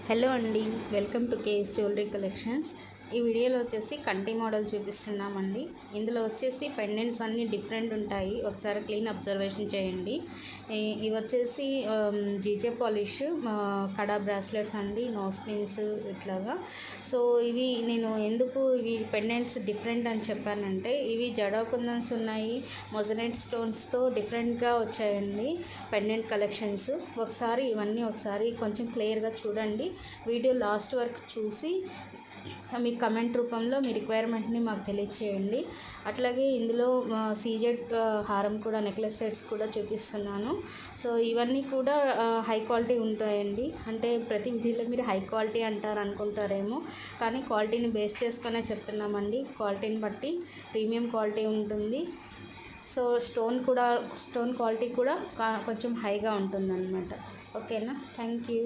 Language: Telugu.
హలో అండి, welcome to KS jewellery collections. ఈ వీడియోలో వచ్చేసి కంటి మోడల్ చూపిస్తున్నామండి. ఇందులో వచ్చేసి పెండెంట్స్ అన్నీ డిఫరెంట్ ఉంటాయి. ఒకసారి క్లీన్ అబ్జర్వేషన్ చేయండి. ఇవి వచ్చేసి జీజే పాలిష్ కడా బ్రాస్లెట్స్ అండి, నోస్ పిన్స్ ఇట్లాగా. సో ఇవి నేను ఎందుకు ఇవి పెండెంట్స్ డిఫరెంట్ అని చెప్పానంటే, ఇవి జడా కుందన్స్ ఉన్నాయి, మొజనైట్ స్టోన్స్తో డిఫరెంట్గా వచ్చాయండి పెండెంట్ కలెక్షన్స్. ఇవన్నీ ఒకసారి కొంచెం క్లియర్గా చూడండి. వీడియో లాస్ట్ వరకు చూసి మీ కమెంట్ రూపంలో మీ రిక్వైర్మెంట్ని మాకు తెలియచేయండి. అట్లాగే ఇందులో సీజెడ్ హారం కూడా, నెక్లెస్ సెట్స్ కూడా చూపిస్తున్నాను. సో ఇవన్నీ కూడా హై క్వాలిటీ ఉంటాయండి. అంటే ప్రతి వీడియోలో మీరు హై క్వాలిటీ అంటారు అనుకుంటారేమో, కానీ క్వాలిటీని బేస్ చేసుకునే చెప్తున్నామండి. క్వాలిటీని బట్టి ప్రీమియం క్వాలిటీ ఉంటుంది. సో స్టోన్ క్వాలిటీ కూడా కొంచెం హైగా ఉంటుందన్నమాట. ఓకేనా? Thank you.